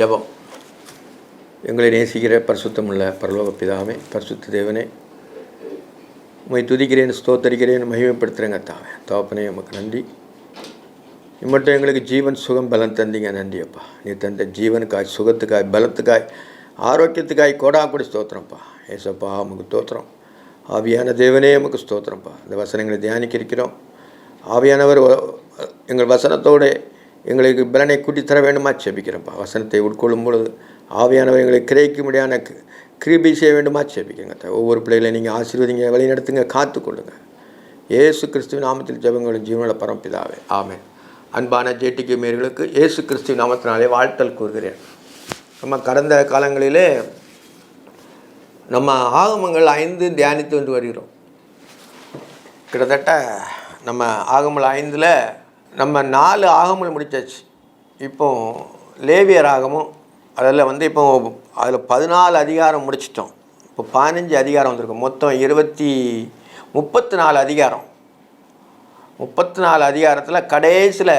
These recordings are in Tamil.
ஜெபம். எங்களை நேசிக்கிற பரிசுத்தமுள்ள பரலோக பிதாவே, பரிசுத்த தேவனே, உம்மை துதிக்கிறேன், ஸ்தோத்தரிக்கிறேன், மகிமைப்படுத்துகிறேங்க தகப்பனே. உமக்கு நன்றி. இம்மட்டும் எங்களுக்கு ஜீவன் சுகம் பலம் தந்தீங்க. நன்றி அப்பா. நீ தந்த ஜீவனுக்காய், சுகத்துக்காய், பலத்துக்காய், ஆரோக்கியத்துக்காய் கோடாக்குடி ஸ்தோத்திரம்ப்பா. ஏசப்பா உமக்கு ஸ்தோத்திரம். ஆவியான தேவனே உமக்கு ஸ்தோத்திரம்ப்பா. இந்த வசனங்களை தியானிக்க இருக்கிறோம். ஆவியானவர் எங்கள் வசனத்தோடு எங்களுக்கு பலனை கூட்டித்தர வேண்டுமா செபிக்கிறேன்ப்பா. வசனத்தை உட்கொள்ளும் பொழுது ஆவியானவர் எங்களை கிரகிக்க முடியாத கிருபை செய்ய வேண்டுமா செபிக்கிறேங்க. ஒவ்வொரு பிள்ளைகளை நீங்கள் ஆசீர்வதிங்க, வழி நடத்துங்க, காத்துக்கொள்ளுங்க. இயேசு கிறிஸ்துவின் நாமத்தில் ஜெபங்களும் ஜீவனுள்ள பரம்பிதாவே, ஆமென். அன்பான ஜேடிக்கு மேர்களுக்கு இயேசு கிறிஸ்துவின் நாமத்தினாலே வாழ்த்தல் கூறுகிறேன். நம்ம கடந்த காலங்களிலே நம்ம ஆகமங்கள் 5 தியானித்து வந்து வருகிறோம். கிட்டத்தட்ட நம்ம ஆகமங்கள் 5ல் நம்ம 4 ஆகமங்கள் முடிச்சாச்சு. இப்போ லேவியர் ஆகமும் அதில் வந்து இப்போ அதில் 14 அதிகாரம் முடிச்சிட்டோம். இப்போ 15 அதிகாரம் வந்திருக்கும். மொத்தம் 34 அதிகாரம். 34 அதிகாரத்தில் கடைசியில்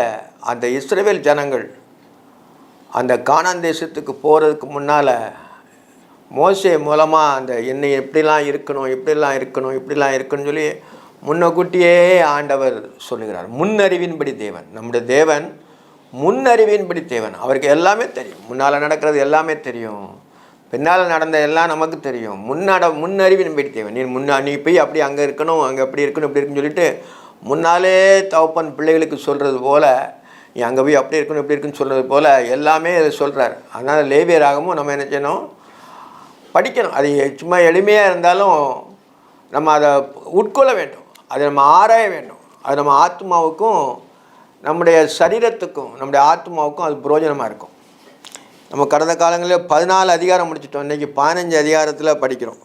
அந்த இஸ்ரவேல் ஜனங்கள் அந்த கானான் தேசத்துக்கு போகிறதுக்கு முன்னால் மோசே மூலமாக அந்த என்னை எப்படிலாம் இருக்கணும்னு சொல்லி முன்னக்கூட்டியே ஆண்டவர் சொல்லுகிறார். முன்னறிவின்படி தேவன், நம்முடைய தேவன் முன்னறிவின்படி தேவன். அவருக்கு எல்லாமே தெரியும். முன்னால் நடக்கிறது எல்லாமே தெரியும், பின்னால் நடந்த எல்லாம் நமக்கு தெரியும். முன்னறிவின்படி தேவன். நீ போய் அப்படி அங்கே இருக்கணும், அங்கே அப்படி இருக்கணும், இப்படி இருக்குன்னு சொல்லிட்டு முன்னாலே தகப்பன் பிள்ளைகளுக்கு சொல்கிறது போல், நீ அங்கே போய் அப்படி இருக்கணும், இப்படி இருக்குன்னு சொல்கிறது போல் எல்லாமே அதை சொல்கிறார். அதனால் லேவியராகவும் நம்ம என்ன செய்யணும், படிக்கணும். அது சும்மா எளிமையாக இருந்தாலும் நம்ம அதை உட்கொள்ள வேண்டும், அதை நம்ம ஆராய வேண்டும். அது நம்ம ஆத்மாவுக்கும் நம்முடைய சரீரத்துக்கும் நம்முடைய ஆத்மாவுக்கும் அது பிரயோஜனமாக இருக்கும். நம்ம கடந்த காலங்களில் 14 அதிகாரம் முடிச்சிட்டோம். இன்றைக்கி 15 அதிகாரத்தில் படிக்கிறோம்.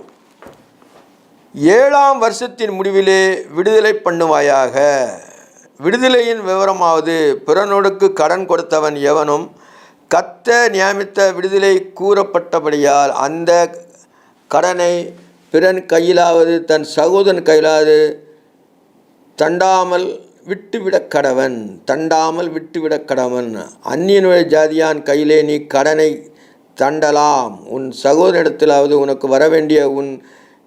7ஆம் வருஷத்தின் முடிவிலே விடுதலை பண்ணுவாயாக. விடுதலையின் விவரமாவது, பிறனோடுக்கு கடன் கொடுத்தவன் எவனும் கர்த்தர் நியமித்த விடுதலை கூறப்பட்டபடியால் அந்த கடனை பிறன் கையிலாவது தன் சகோதரன் கையிலாவது தண்டாமல் விட்டுவிடக் கடவன். அந்நியனுடைய ஜாதியான் கையிலே நீ கடனை தண்டலாம். உன் சகோதரனிடத்திலாவது உனக்கு வரவேண்டிய உன்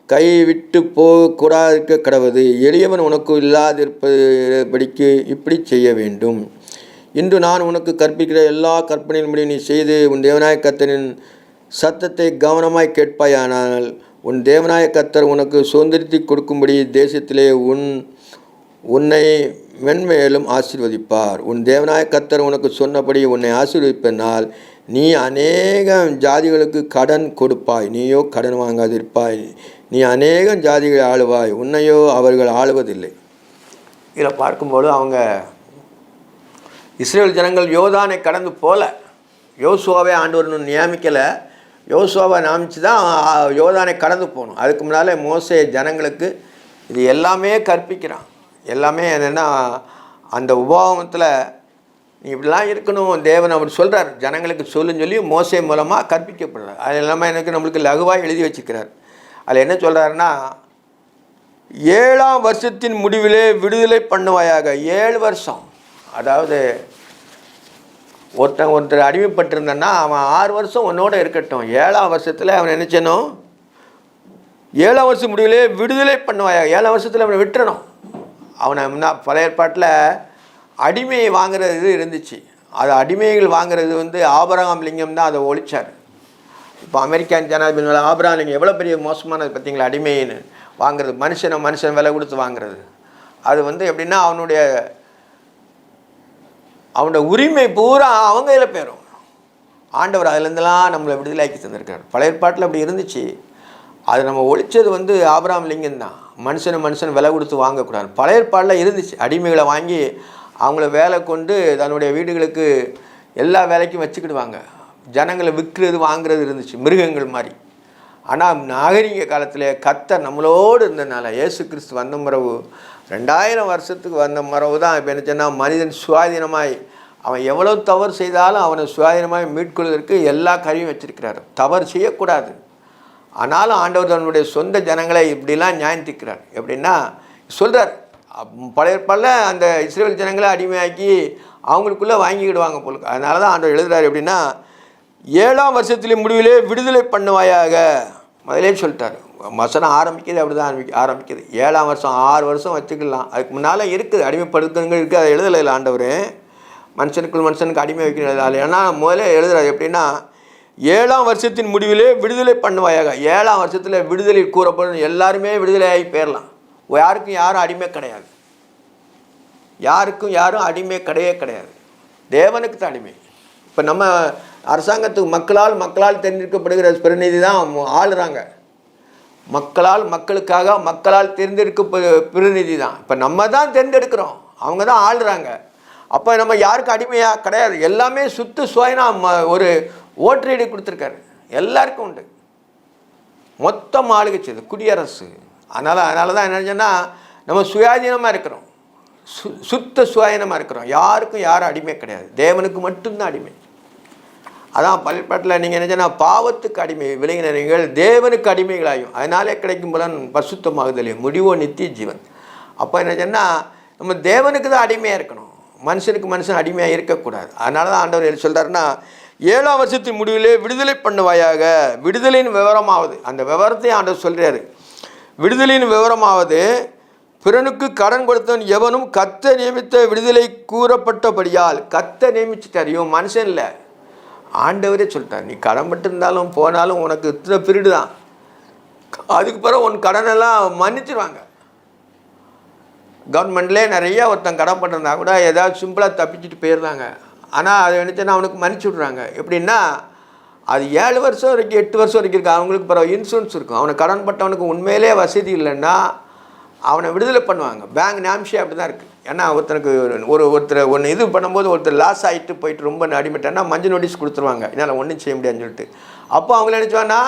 கை விட்டு போகக்கூடாதிருக்க கடவது. எளியவன் உனக்கு இல்லாதிருப்படிக்கு இப்படி செய்ய வேண்டும். இன்று நான் உனக்கு கற்பிக்கிற எல்லா கற்பனையின்படி நீ செய்து உன் தேவனாய கர்த்தரின் சத்தத்தை கவனமாய் கேட்பாயானால் உன் தேவனாய கர்த்தர் உனக்கு சுதந்திரத்தை கொடுக்கும்படி தேசத்திலே உன்னை மென்மேலும் ஆசீர்வதிப்பார். உன் தேவனாய கர்த்தர் உனக்கு சொன்னபடி உன்னை ஆசீர்வதிப்பதனால் நீ அநேகம் ஜாதிகளுக்கு கடன் கொடுப்பாய், நீயோ கடன் வாங்காதிருப்பாய். நீ அநேகம் ஜாதிகளை ஆளுவாய், உன்னையோ அவர்கள் ஆளுவதில்லை. இதில் பார்க்கும்போது அவங்க இஸ்ரேல் ஜனங்கள் யோர்தானை கடந்து போகல. யோசுவாவை ஆண்டவர் நியமிக்கலை. யோசுவாவை நியமித்து தான் யோர்தானை கடந்து போகணும். அதுக்கு முன்னால் மோசே ஜனங்களுக்கு இது எல்லாமே கற்பிக்கிறான். எல்லாமே என்னென்னா அந்த உபாகமத்தில் நீ இப்படிலாம் இருக்கணும் தேவன் அவர் சொல்கிறார், ஜனங்களுக்கு சொல்லுன்னு சொல்லி மோசே மூலமாக கற்பிக்கப்படுறார். அது எல்லாமே எனக்கு நம்மளுக்கு லகுவாக எழுதி வச்சுக்கிறார். அதில் என்ன சொல்கிறாருன்னா, 7ஆம் வருஷத்தின் முடிவிலே விடுதலை பண்ணுவாயாக. 7 வருஷம், அதாவது ஒருத்தர் அடிமைப்பட்டிருந்தான்னா அவன் 6 வருஷம் உன்னோட இருக்கட்டும். 7ஆம் வருஷத்தில் அவன் என்ன செய்யணும், 7ஆம் வருஷம் முடிவிலே விடுதலை பண்ணுவாயாக. 7ஆம் வருஷத்தில் அவனை விட்டுறணும். அவனை பழைய ஏற்பாட்டில் அடிமையை வாங்குறது இருந்துச்சு. அது அடிமைகள் வாங்குறது வந்து ஆபிரகாம் லிங்கம் தான் அதை ஒழிச்சார். இப்போ அமெரிக்கன் ஜனாதிபதி ஆபிரகாம் லிங்கம் எவ்வளோ பெரிய மோசமானது பார்த்தீங்களா, அடிமைன்னு வாங்குறது. மனுஷன் விலை கொடுத்து வாங்குறது. அது வந்து எப்படின்னா அவனோட உரிமை பூரா அவங்க இதில் போயிடும். ஆண்டவர் அதுலேருந்துலாம் நம்மளை விடுதலையாக்கி தந்திருக்கார். பழைய ஏற்பாட்டில் அப்படி இருந்துச்சு. அது நம்ம ஒழிச்சது வந்து ஆபிரகாம் லிங்கம் தான். மனுஷன் விலை கொடுத்து வாங்கக்கூடாது. பழைய ஏற்பாட்டில் இருந்துச்சு. அடிமைகளை வாங்கி அவங்கள வேலை கொண்டு தன்னுடைய வீடுகளுக்கு எல்லா வேலைக்கும் வச்சுக்கிடுவாங்க. ஜனங்களை விற்கிறது வாங்குறது இருந்துச்சு, மிருகங்கள் மாதிரி. ஆனால் நாகரிக காலத்தில் கர்த்தர் நம்மளோடு இருந்ததுனால, இயேசு கிறிஸ்து வந்த மரவு 2000 வருஷத்துக்கு வந்த மரவு தான் இப்போ என்ன சொன்னால் மனிதன் சுயாதீனமாய் அவன் எவ்வளோ தவறு செய்தாலும் அவனை சுயாதீனமாய் மீட்கொள்வதற்கு எல்லா கருவியும் வச்சிருக்கிறார். தவறு செய்யக்கூடாது. ஆனாலும் ஆண்டவர் தன்னுடைய சொந்த ஜனங்களை இப்படிலாம் நியாயந்திக்கிறார். எப்படின்னா சொல்கிறார், பழைய ஏற்பாடில் அந்த இஸ்ரேல் ஜனங்களை அடிமையாக்கி அவங்களுக்குள்ளே வாங்கிக்கிடுவாங்க போல. அதனால தான் ஆண்டவர் எழுதுகிறார் எப்படின்னா, 7ஆம் வருஷத்திலே முடிவிலே விடுதலை பண்ணுவாயாக. முதலே சொல்லிட்டார். வசனம் ஆரம்பிக்கிறது அப்படி தான் ஆரம்பிக்குது. 7ஆம் வருஷம் 6 வருஷம் வச்சுக்கலாம். அதுக்கு முன்னால் இருக்குது, அடிமைப்படுத்துங்க இருக்குது. அதை எழுதலை ஆண்டவர். மனுஷனுக்கு அடிமை வைக்கிறது. ஏன்னா முதல்ல எழுதுறாரு எப்படின்னா 7ஆம் வருஷத்தின் முடிவிலே விடுதலை பண்ணுவாயாக. 7ஆம் வருஷத்தில் விடுதலை கூறப்படும். எல்லாருமே விடுதலை ஆகி போயிடலாம். யாருக்கும் யாரும் அடிமை கிடையாது. யாரும் அடிமை கிடையாது. தேவனுக்கு தான் அடிமை. இப்போ நம்ம அரசாங்கத்துக்கு மக்களால் தேர்ந்தெடுக்கப்படுகிற பிரதிநிதி தான் ஆளுறாங்க. மக்களால் தேர்ந்தெடுக்க பிரதிநிதி தான். இப்போ நம்ம தான் தேர்ந்தெடுக்கிறோம், அவங்க தான் ஆளுறாங்க. அப்போ நம்ம யாருக்கும் அடிமையாக கிடையாது. எல்லாமே சுயனா ஒரு ஓட்டர் ஐடி கொடுத்துருக்காரு. எல்லாருக்கும் உண்டு. மொத்தம் ஆளுகை செய்து குடியரசு. அதனால தான் என்னன்னா நம்ம சுயாதீனமாக இருக்கிறோம், சுயாதீனமாக இருக்கிறோம். யாருக்கும் யாரும் அடிமை கிடையாது. தேவனுக்கு மட்டும்தான் அடிமை. அதான் பள்ளிப்பாட்டில் நீங்கள் நினைச்சா பாவத்துக்கு அடிமை விலகின நீங்கள் தேவனுக்கு அடிமைகளாகும். அதனாலே கிடைக்கும் பலன் பரிசுத்தமாகுதலே முடிவோ நித்திய ஜீவன். அப்போ என்ன சொன்னால் நம்ம தேவனுக்கு தான் அடிமையாக இருக்கணும், மனுஷன் அடிமையாக இருக்கக்கூடாது. அதனால தான் ஆண்டவர் சொல்கிறாருன்னா 7ஆம் வருஷத்தின் முடிவிலே விடுதலை பண்ணுவாயாக. விடுதலையின் விவரமாவது, அந்த விவரத்தையும் ஆண்டவர் சொல்கிறாரு. விடுதலையின் விவரமாவது பிறனுக்கு கடன் கொடுத்தவன் எவனும் கர்த்தர் நியமித்த விடுதலை கூறப்பட்டபடியால். கர்த்தர் நியமிச்சுட்டார், இவன் மனுஷன் இல்லை, ஆண்டவரே சொல்லிட்டார். நீ கடன் பட்டிருந்தாலும் போனாலும் உனக்கு இத்தனை பீரியடு தான், அதுக்கு பிறகு உன் கடனெல்லாம் மன்னிச்சிருவாங்க. கவர்மெண்ட்லேயே நிறையா ஒருத்தன் கடன் பண்ணிருந்தா கூட ஏதாவது சிம்பிளாக தப்பிச்சுட்டு போயிடுறாங்க. ஆனால் அதை நினச்சேன்னா அவனுக்கு மன்னிச்சு விட்றாங்க. எப்படின்னா அது 7 வருஷம் வரைக்கும் 8 வருஷம் வரைக்கும் இருக்குது. அவங்களுக்கு பிறகு இன்சூரன்ஸ் இருக்கும். அவனை கடன் பட்டவனுக்கு உண்மையிலே வசதி இல்லைன்னா அவனை விடுதலை பண்ணுவாங்க. பேங்க் நாம்ஷே அப்படி தான் இருக்குது. ஏன்னா ஒருத்தனுக்கு ஒன்று இது பண்ணும்போது ஒருத்தர் லாஸ் ஆகிட்டு போயிட்டு ரொம்ப அடிமைட்டான்னா மஞ்சள் நோட்டீஸ் கொடுத்துருவாங்க, என்னால் ஒன்றும் செய்ய முடியாதுன்னு சொல்லிட்டு. அப்போ அவங்கள நினச்சுவான்னா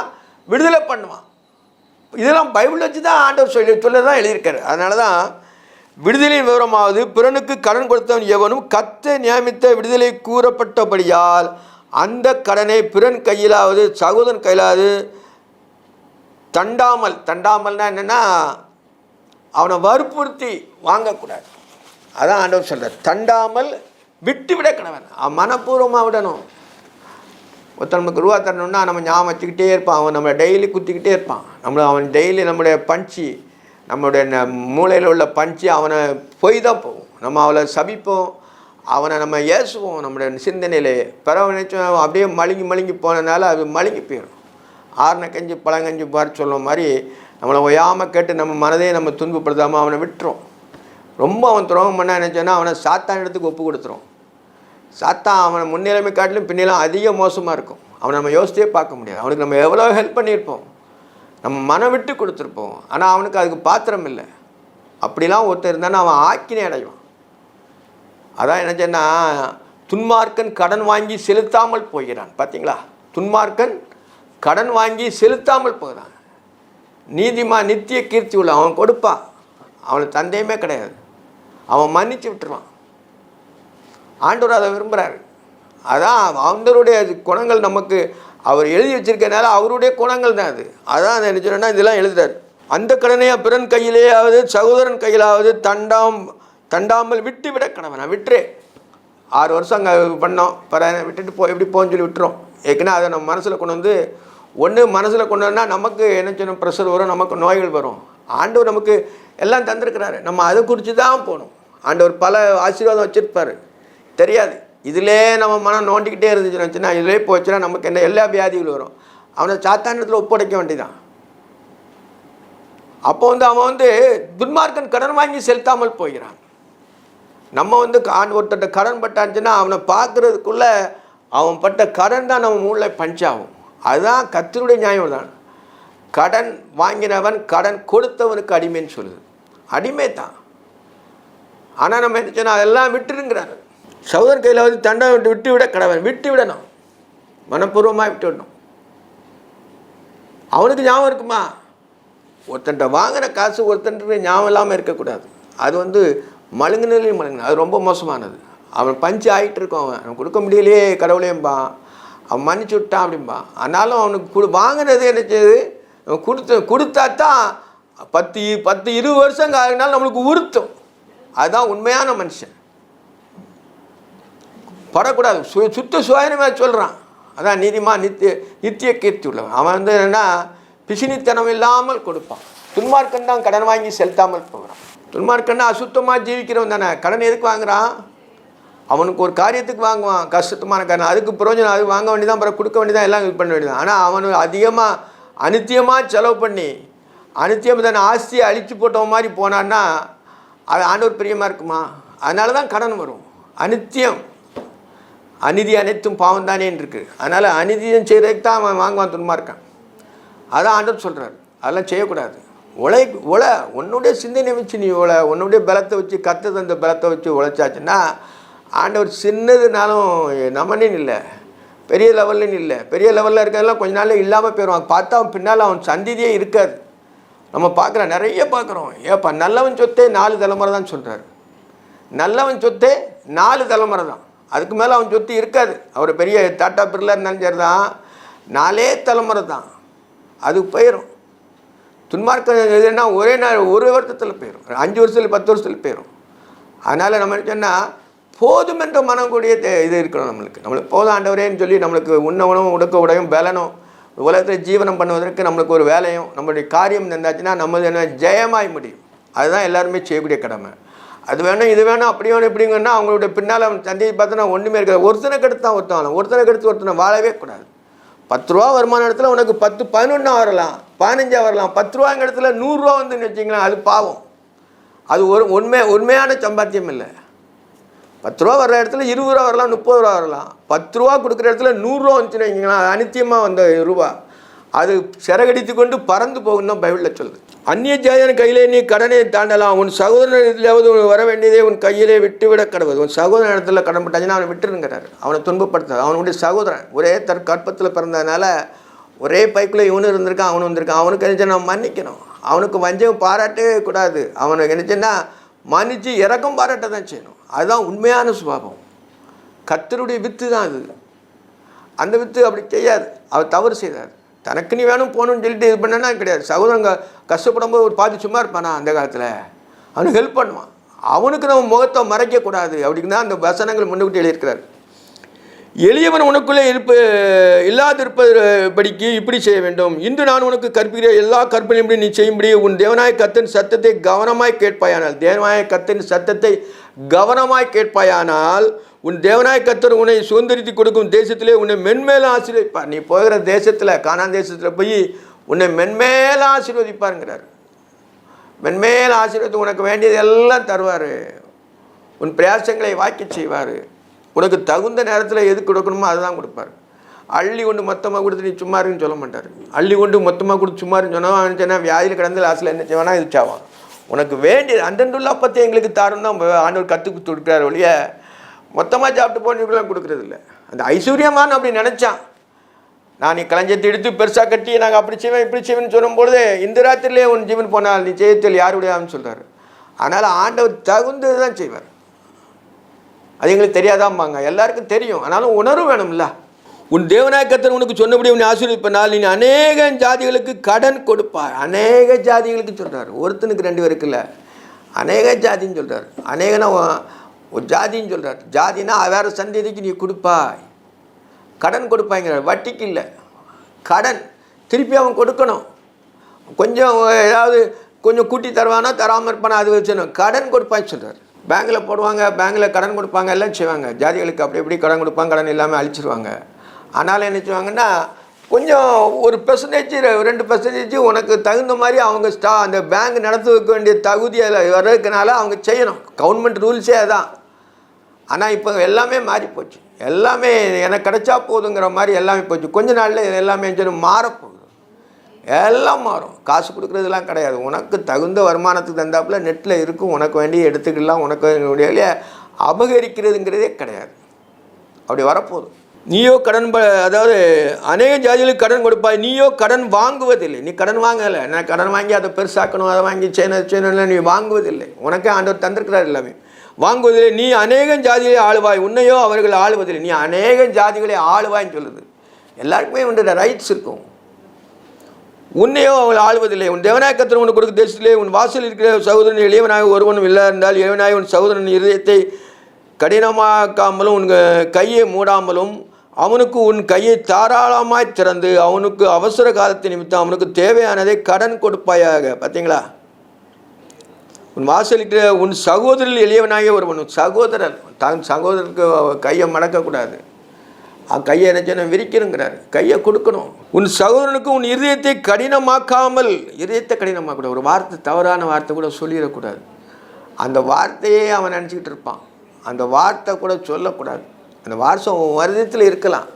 விடுதலை பண்ணுவான். இதெல்லாம் பைபிள் வச்சு தான் ஆண்டவர் சொல்ல தான் எழுதியிருக்காரு. அதனால தான் விடுதலையின் விவரமாவது பிறனுக்கு கடன் கொடுத்தவன் எவனும் கர்த்தர் நியமித்த விடுதலை கூறப்பட்டபடியால் அந்த கடனை பிறன் கையிலாவது சகோதரன் கையிலாவது தண்டாமல்னா என்னென்னா அவனை வற்புறுத்தி வாங்கக்கூடாது. அதான் ஆண்டவர் சொல்கிறார். தண்டாமல் விட்டு விட கணவன் அவன் மனப்பூர்வமாக விடணும். ஒருத்தர் நமக்கு ரூபா தரணுன்னா நம்ம ஞாபகம் வச்சுக்கிட்டே இருப்பான். அவன் நம்மளை டெய்லி குத்திக்கிட்டே இருப்பான். அவன் டெய்லி நம்மளுடைய பஞ்சு, நம்மளுடைய மூளையில் உள்ள பஞ்சு அவனை போய் தான் போகும். நம்ம அவளை சபிப்போம், அவனை நம்ம ஏசுவோம். நம்மளுடைய சிந்தனையிலே பிறவனைச்சும் அப்படியே மழுங்கி போனதுனால அது மழுங்கி போயிடும். ஆறுன கஞ்சி பழங்கஞ்சி பார் சொல்ல மாதிரி நம்மளை ஒயாமல் கேட்டு நம்ம மனதே நம்ம துன்பப்படுத்தாமல் அவனை விட்டுரும். ரொம்ப அவன் துரோகம் பண்ண நினச்சோன்னா அவனை சாத்தான் இடத்துக்கு ஒப்பு கொடுத்துரும். சாத்தான் அவனை முன்னிலைமை காட்டிலும் பின்னிலும் அதிக மோசமாக இருக்கும். அவனை நம்ம யோசித்தே பார்க்க முடியாது. அவனுக்கு நம்ம எவ்வளோ ஹெல்ப் பண்ணியிருப்போம், நம்ம மனம் விட்டு கொடுத்துருப்போம். ஆனால் அவனுக்கு அதுக்கு பாத்திரம் இல்லை. அப்படிலாம் ஒருத்தர் இருந்தானா அவன் ஆக்கினே அடைவான். அதான் என்னச்சேன்னா துன்மார்க்கன் கடன் வாங்கி செலுத்தாமல் போகிறான். பார்த்தீங்களா, துன்மார்க்கன் கடன் வாங்கி செலுத்தாமல் போகிறான். நீதிமான் நித்திய கீர்த்தி உள்ள அவன் கொடுப்பான். அவனுக்கு தந்தையுமே கிடையாது, அவன் மன்னிச்சு விட்டுருவான். ஆண்டவர் அதை விரும்புகிறாரு. அதான் ஆண்டவருடைய குணங்கள் நமக்கு அவர் எழுதி வச்சிருக்கனால அவருடைய குணங்கள் தான் அது. அதான் அதை நினைச்சோன்னா இதெல்லாம் எழுதுறாரு. அந்த கடனையா பிறன் கையிலேயாவது சகோதரன் கையிலாவது தண்டாமல் விட்டு விட கணவன் விட்டுரு. 6 வருஷம் அங்கே பண்ணோம், விட்டுட்டு எப்படி போன்னு சொல்லி விட்டுரும். ஏற்கனவே அதை நம்ம மனசில் கொண்டு வந்து மனசில் கொண்டு வந்தால் நமக்கு என்ன சொன்ன ப்ரெஷர் வரும், நமக்கு நோய்கள் வரும். ஆண்டவர் நமக்கு எல்லாம் தந்திருக்கிறாரு, நம்ம அதை குறித்து தான் போகணும். ஆண்டவர் பல ஆசீர்வாதம் வச்சுருப்பார், தெரியாது. இதிலே நம்ம மனம் நோண்டிக்கிட்டே இருந்துச்சுன்னு வச்சுன்னா இதிலே போச்சுன்னா நமக்கு என்ன எல்லா வியாதிகளும் வரும். அவனை சாத்தானத்தில் ஒப்படைக்க வேண்டியதான். அப்போ அவன் துன்மார்க்கன் கடன் வாங்கி செலுத்தாமல் போகிறான். நம்ம ஒருத்தட்ட கடன் பட்டாச்சுன்னா அவனை பார்க்குறதுக்குள்ளே அவன் பட்ட கடன் தான் நம்ம மூளை பஞ்சாகும். அதுதான் கர்த்தருடைய நியாயம் தான். கடன் வாங்கினவன் கடன் கொடுத்தவனுக்கு அடிமைன்னு சொல்லுது. அடிமை தான். ஆனால் நம்ம என்ன சொன்னால் அதெல்லாம் விட்டுருங்கிறாரு. சகோதரன் கையில் தண்டை விட்டு விட கடவன் விட்டு விடணும், மனப்பூர்வமாக விட்டு விடணும். அவனுக்கு ஞாபகம் இருக்குமா? ஒருத்தன்ட்ட வாங்கின காசு ஒருத்தன்ட்டு ஞாபகம் இல்லாமல் இருக்கக்கூடாது. அது மழுங்குனிலையும் மழுங்குன, அது ரொம்ப மோசமானது. அவன் பஞ்சு ஆகிட்டு இருக்கோம், அவன் கொடுக்க முடியலையே கடவுளையும்பான், அவன் மன்னிச்சு விட்டான் அப்படிம்பான். ஆனாலும் அவனுக்கு வாங்கினது என்ன செய்யுது, கொடுத்தா தான் 10-20 வருஷம் ஆகினாலும் நம்மளுக்கு உறுத்தும். அதுதான் உண்மையான மனுஷன். படக்கூடாது. சுத்த சுயமே சொல்கிறான். அதான் நீதிமான் நித்திய கீர்த்தி உள்ளவன். அவன் வந்து என்னென்னா பிசினித்தனம் இல்லாமல் கொடுப்பான். துன்மார்க்கன் தான் கடன் வாங்கி செலுத்தாமல் போகிறான். துன்மார்க்கன்னா அசுத்தமாக ஜீவிக்கிறவன் தானே. கடன் எதுக்கு வாங்குறான்? அவனுக்கு ஒரு காரியத்துக்கு வாங்குவான், கஷ்டமான காரணம், அதுக்கு பிரயோஜனம், அது வாங்க வேண்டியதான், அப்புறம் கொடுக்க வேண்டியதான், எல்லாம் இது பண்ண வேண்டியதான். ஆனால் அவனு அதிகமாக அனித்தியமாக செலவு பண்ணி அனித்தியம் தானே ஆஸ்தியை அழித்து போட்டவன் மாதிரி போனான்னா அது ஆண்டவர் பிரியமாக இருக்குமா? அதனால தான் கடன் வரும். அனித்தியம், அநீதி அனைத்தும் பாவம் தானேன்னு இருக்குது. அதனால் அநீதியம் செய்கிறதுக்கு தான் அவன் வாங்குவான் துன்மார்க்கான். அதான் ஆண்டவர் சொல்கிறார், அதெல்லாம் செய்யக்கூடாது. உன்னுடைய சிந்தனை வச்சு நீ உன்னுடைய பலத்தை வச்சு கற்று தந்த பலத்தை வச்சு உழைச்சாச்சுன்னா ஆண்டவர் சின்னதுனாலும் நம்மன்னு இல்லை, பெரிய லெவல்னு இல்லை. பெரிய லெவலில் இருக்கிறதெல்லாம் கொஞ்ச நாள் இல்லாமல் போயிடுவான். பார்த்தா அவன் பின்னால் அவன் சந்ததியே இருக்காது. நம்ம பார்க்குறோம், நிறைய பார்க்குறோம். ஏப்பா நல்லவன் சொத்தே 4 தலைமுறை தான் சொல்கிறார். நல்லவன் சொத்தே 4 தலைமுறை தான், அதுக்கு மேலே அவன் சொத்து இருக்காது. அவர் பெரிய டாட்டா பிர்லா இருந்தாலும் சரி தான், 4 தலைமுறை தான், அது போயிடும். துன்மார்க்கம் எதுன்னா ஒரே நாள் ஒரு வருஷத்தில் போயிடும், 5 வருஷத்தில் 10 வருஷத்தில் போயிடும். அதனால் நம்ம சொன்னால் போதும் என்ற மனம் கூடிய இது இருக்கணும். நம்மளுக்கு போதும் ஆண்டவரேன்னு சொல்லி நம்மளுக்கு உண்ண உணவும் உடுக்க உடையும் பலனும் உலகத்தில் ஜீவனம் பண்ணுவதற்கு நம்மளுக்கு ஒரு வேலையும் நம்மளுடைய காரியம் இருந்தாச்சுன்னா நம்ம என்ன ஜெயமாய் முடியும். அதுதான் எல்லாருமே செய்யக்கூடிய கடமை. அது வேணும் இது வேணும் அப்படி வேணும் இப்படிங்கன்னா அவங்களுடைய பின்னால் சந்தையை பார்த்தோன்னா ஒன்றுமே இருக்காது. ஒருத்தனை கெடுத்து தான் ஒருத்தனை கெடுத்து ஒருத்தனை வாழவே கூடாது. 10 ரூபா வருமான இடத்துல உனக்கு 10 11 வரலாம், 15 வரலாம். 10 ரூபாங்க இடத்துல 100 ரூபா வந்துன்னு வச்சிங்களேன், அது பாவம். அது ஒரு உண்மையான சம்பாத்தியம் இல்லை. 10 ரூபா வர்ற இடத்துல 20 ரூபா வரலாம், 30 ரூபா வரலாம். 10 ரூபா கொடுக்குற இடத்துல 100 ரூபா வந்துச்சுன்னு வைங்களா, அனித்தியமாக வந்த ரூபா அது சிறகடித்து கொண்டு பறந்து போகும் தான் பைபிளில் சொல்லுது. அந்நிய ஜாதியான கையிலே நீ கடனை தாண்டலாம், உன் சகோதரனிலாவது வர வேண்டியதே உன் கையிலே விட்டுவிட கடவுது. உன் சகோதரன் இடத்துல கடன் பட்டாச்சுன்னா அவனை விட்டுருங்கிறாரு, அவனை துன்பப்படுத்தாது. அவனுடைய சகோதரன் ஒரே கற்பத்தில் பிறந்ததுனால ஒரே பைக்குள்ளே இவனு இருந்திருக்கான், அவனு வந்திருக்கான். அவனுக்கு நினச்சா நம்ம மன்னிக்கணும். அவனுக்கு வஞ்சம் பாராட்டவே கூடாது. அவனுக்கு நினச்சேன்னா மன்னிச்சு இறக்கம் பாராட்ட தான் செய்யணும். அதுதான் உண்மையான சுபாவம். கர்த்தருடைய வித்து தான் அது. அந்த வித்து அப்படி செய்யாது. அவர் தவறு செய்தார். தனக்கு நீ வேணும் போகணும்னு சொல்லிட்டு இது பண்ணனா கிடையாது. சகோதரங்க கஷ்டப்படும் போது ஒரு பாதி சும்மா இருப்பானா அந்த காலத்தில், அவனுக்கு ஹெல்ப் பண்ணுவான். அவனுக்கு நம்ம முகத்தை மறைக்கக்கூடாது அப்படின்னு தான் அந்த வசனங்கள் முன்னுக்கிட்டு எழுதியிருக்கிறார். எளியவன் உனக்குள்ளே இல்லாதிருப்பபடிக்கு இப்படி செய்ய வேண்டும். இன்று நான் உனக்கு கற்பிக்கிற எல்லா கற்பனையும் நீ செய்யும்படி உன் தேவனாய கர்த்தரின் சத்தத்தை கவனமாய் கேட்பாயானால், தேவனாய கர்த்தரின் சத்தத்தை கவனமாய் கேட்பாயானால் உன் தேவனாய கர்த்தர் உன்னை சுதந்திரித்து கொடுக்கும் தேசத்திலே உன்னை மென்மேலும் ஆசீர்வதிப்பார். நீ போகிற தேசத்தில், கானான் தேசத்தில் போய் உன்னை மென்மேலும் ஆசீர்வதிப்பாருங்கிறார். மென்மேலும் ஆசீர்வதித்து உனக்கு வேண்டியது எல்லாம் தருவார். உன் பிரயாசங்களை வாக்கி செய்வார். உனக்கு தகுந்த நேரத்தில் எது கொடுக்கணுமோ அதுதான் கொடுப்பார். அள்ளி கொண்டு மொத்தமாக கொடுத்து நீ சும்மா இருக்குன்னு சொல்ல மாட்டார். அள்ளி கொண்டு மொத்தமாக கொடுத்து சும்மா இருக்குன்னு சொன்னால் வியாதியில் கிடந்து லாஸ்ட்டில் என்ன செய்வானா இது சாவான். உனக்கு வேண்டியது அந்தண்டுள்ள அப்பத்தை எங்களுக்கு தாரும் தான் ஆண்டவர் கற்றுக்கு கொடுக்குறாரு ஒழிய மொத்தமாக சாப்பிட்டு போன இப்படிலாம் கொடுக்குறது இல்லை. அந்த ஐஸ்வர்யமானு அப்படி நினச்சான். நான் நீ களஞ்சத்தை எடுத்து பெருசாக கட்டி நாங்கள் அப்படி செய்வேன் இப்படி செய்வேன்னு சொல்லும்பொழுது இந்த ராத்திரிலே உன் ஜீவன் போனால் நீ செய்யத்தில் யாருடையான்னு சொல்கிறார். அதனால் ஆண்டவர் தகுந்தது தான் செய்வார். அது எங்களுக்கு தெரியாதாம்பாங்க, எல்லாருக்கும் தெரியும். ஆனாலும் உணர்வு வேணும்ல. உன் தேவனாய கர்த்தர் உனக்கு சொன்னபடி உன்னை ஆசீர்வதிப்பனால் நீ அநேக ஜாதிகளுக்கு கடன் கொடுப்பார். அநேக ஜாதிகளுக்கு சொல்கிறார், ஒருத்தனுக்கு 2 பேருக்கு இல்லை, அநேக ஜாதின்னு சொல்கிறார். அநேகனா ஒரு ஜாதின்னு சொல்கிறார். ஜாதினா வேறு சந்ததிக்கு நீ கொடுப்பாய், கடன் கொடுப்பாங்கிறார். வட்டிக்கு இல்லை, கடன் திருப்பி அவன் கொடுக்கணும். கொஞ்சம் ஏதாவது கொஞ்சம் கூட்டி தருவானா தராமல் இருப்பானா அது வச்சுணும். கடன் கொடுப்பான்னு சொல்கிறார். பேங்கில் போடுவாங்க, பேங்கில் கடன் கொடுப்பாங்க, எல்லாம் செய்வாங்க. ஜாதிகளுக்கு அப்படி எப்படி கடன் கொடுப்பாங்க, கடன் இல்லாமல் அழிச்சிருவாங்க. அதனால் என்ன செய்வாங்கன்னா கொஞ்சம் ஒரு பெர்சன்டேஜ் 2% உனக்கு தகுந்த மாதிரி அவங்க அந்த பேங்க் நடத்த வைக்க வேண்டிய தகுதி அதில் வர்றதுக்குனால அவங்க செய்யணும். கவர்மெண்ட் ரூல்ஸே அதான். ஆனால் இப்போ எல்லாமே மாறி போச்சு. எல்லாமே எனக்கு கிடைச்சா போதுங்கிற மாதிரி எல்லாமே போச்சு. கொஞ்ச நாளில் எல்லாமே மாறப்போகுது, எல்லாம் மாறும். காசு கொடுக்குறதுலாம் கிடையாது. உனக்கு தகுந்த வருமானத்துக்கு தந்தாப்புல நெட்டில் இருக்கும். உனக்கு வேண்டிய எடுத்துக்கலாம். உனக்கு வேண்டிய அபகரிக்கிறதுங்கிறதே கிடையாது. அப்படி வரப்போகுது. நீயோ கடன் அதாவது அநேக ஜாதிகளுக்கு கடன் கொடுப்பாய், நீயோ கடன் வாங்குவதில்லை. நீ கடன் வாங்கலை, நான் கடன் வாங்கி அதை பெருசாக்கணும், அதை வாங்கி செய்யணும் நீ வாங்குவதில்லை. உனக்கே ஆண்டவர் தந்திருக்கிறார் எல்லாமே. வாங்குவதில்லை. நீ அநேக ஜாதிகளை ஆளுவாய், உன்னையோ அவர்கள் ஆளுவதில்லை. நீ அநேக ஜாதிகளை ஆளுவாய்ன்னு சொல்லுது. எல்லாருக்குமே உன்னோட ரைட்ஸ் இருக்கும். உன்னையோ அவள் ஆளுவதில்லை. உன் தேவனாய கர்த்தர் உனக்கு கொடுக்க தேசத்திலே உன் வாசல் இருக்கிற சகோதரன் எளியவனாக ஒருவனும் இல்லை இருந்தால் எளியவனாய் உன் சகோதரன் இருதயத்தை கடினமாக்காமலும் உன் கையை மூடாமலும் அவனுக்கு உன் கையை தாராளமாய் திறந்து அவனுக்கு அவசர காலத்து நிமித்தம் அவனுக்கு தேவையானதை கடன் கொடுப்பாயாக. பார்த்தீங்களா? உன் வாசலுக்கு உன் சகோதரில் எளியவனாகிய ஒருவன், சகோதரன் தன் சகோதரருக்கு கையை மடக்கக்கூடாது, கையை என்ன விரிக்கணுங்கிறார், கையை கொடுக்கணும். உன் சகோதரனுக்கு உன் இருதயத்தை கடினமாக்காமல், இருதயத்தை கடினமாக்கக்கூடாது. ஒரு வார்த்தை, தவறான வார்த்தை கூட சொல்லிடக்கூடாது. அந்த வார்த்தையே அவன் நினச்சிக்கிட்டு இருப்பான். அந்த வார்த்தை கூட சொல்லக்கூடாது. அந்த வார்த்தை வருதத்தில் இருக்கலாம்,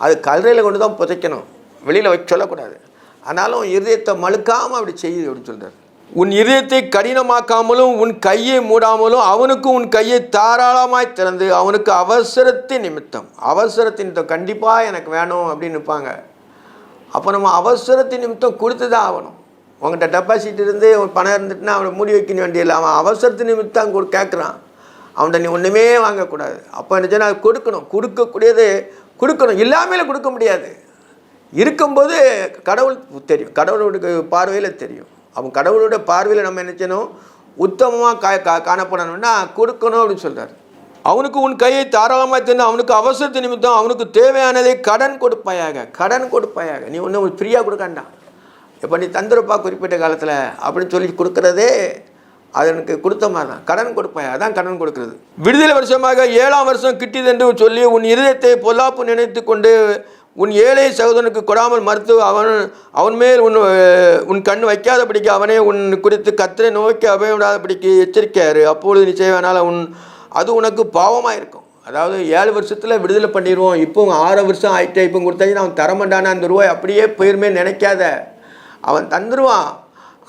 அது கல்லறையில் கொண்டு தான் புதைக்கணும், வெளியில் வச்சு சொல்லக்கூடாது. ஆனாலும் இருதயத்தை மழுக்காமல் அப்படி செய்யுது அப்படின்னு சொல்கிறார். உன் இருதயத்தை கடினமாக்காமலும் உன் கையை மூடாமலும் அவனுக்கு உன் கையை தாராளமாய் திறந்து அவனுக்கு அவசரத்தின் நிமித்தம், அவசரத்தின் நிமித்தம் கண்டிப்பாக எனக்கு வேணும் அப்படின்னு நிற்பாங்க. அப்போ நம்ம அவசரத்தின் நிமித்தம் கொடுத்து தான் ஆகணும். உங்கள்கிட்ட டெபாசிட் இருந்து பணம் இருந்துட்டுனா அவனை மூடி வைக்க வேண்டியதில்லை. அவன் அவசரத்தின் நிமித்தம் கேட்குறான், அவன்கிட்ட நீ ஒன்றுமே வாங்கக்கூடாது. அப்போ என்ன சொன்னால் கொடுக்கணும், கொடுக்கக்கூடியது கொடுக்கணும், இல்லாமல் கொடுக்க முடியாது. இருக்கும்போது கடவுள் தெரியும், கடவுளுடைய பார்வையில் தெரியும். அவன் கடவுளோட பார்வையில் நம்ம என்ன செய்யணும், உத்தமமாக காணப்படணும்னா கொடுக்கணும் அப்படின்னு சொல்கிறார். அவனுக்கு உன் கையை தாராளமாக திறந்து அவனுக்கு அவசரத்து நிமித்தம் அவனுக்கு தேவையானதை கடன் கொடுப்பாயாக, கடன் கொடுப்பாயாக. நீ ஒன்றும் ஃப்ரீயாக கொடுக்காண்டா, இப்போ நீ தந்துருப்பா குறிப்பிட்ட காலத்தில் அப்படின்னு சொல்லி கொடுக்குறதே அது எனக்கு கொடுத்த மாதிரி தான், கடன் கொடுப்பாயா, அதான் கடன் கொடுக்குறது. விடுதலை வருஷமாக 7ஆம் வருஷம் கிட்டியதென்று சொல்லி உன் இருதயத்தை பொல்லாப்பு நினைத்து கொண்டு உன் ஏழை சகோதரனுக்கு கொடாமல் மறுத்து அவன் மேல் உன் கண் வைக்காதபடிக்கு அவனே உன் குறித்து கர்த்தரை நோக்கி அபயமிடாதபடிக்கு எச்சரிக்கையாரு. அப்பொழுது நீ செய்வனால் அது உனக்கு பாவமாக இருக்கும். அதாவது 7 வருஷத்தில் விடுதலை பண்ணிடுவோம், இப்போ 6 வருஷம் ஆகிட்டே இப்போ கொடுத்தாச்சுன்னா அவன் தரமாட்டான அந்த ரூபாய் அப்படியே போயிருமே நினைக்காத, அவன் தந்துடுவான்.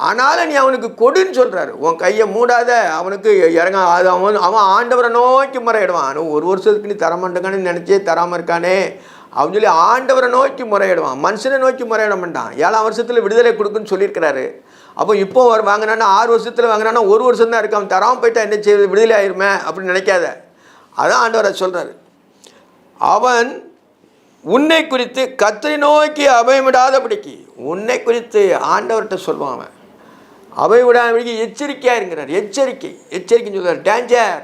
ஆனாலும் நீ அவனுக்கு கொடுன்னு சொல்கிறாரு. உன் கையை மூடாத, அவனுக்கு இறங்க, அது அவன் ஆண்டவரை நோக்கி முறையிடுவான். அவன் 1 வருஷத்துக்கு நீ தரமாட்டேக்கானு நினச்சே தராமல் இருக்கானே அப்படின்னு சொல்லி ஆண்டவரை நோக்கி முறையிடுவான், மனுஷனை நோக்கி முறையிட மாட்டான். 7ஆம் வருஷத்தில் விடுதலை கொடுக்குன்னு சொல்லியிருக்கிறாரு. அப்போ இப்போ வாங்கினான்னா 6 வருஷத்தில் வாங்கினான்னா 1 வருஷம் தான் இருக்கு, அவன் தராமல் போயிட்டா என்ன செய்வது, விடுதலை ஆயிருமே அப்படின்னு நினைக்காத. அதான் ஆண்டவரை சொல்கிறாரு. அவன் உன்னை குறித்து கர்த்தரை நோக்கி அபயமிடாதபடிக்கு, உன்னை குறித்து ஆண்டவர்கிட்ட சொல்லுவான். அவன் அபயமிடாதபடிக்கு எச்சரிக்கையாக இருக்கிறார். எச்சரிக்கைன்னு சொல்கிறார், டேஞ்சர்.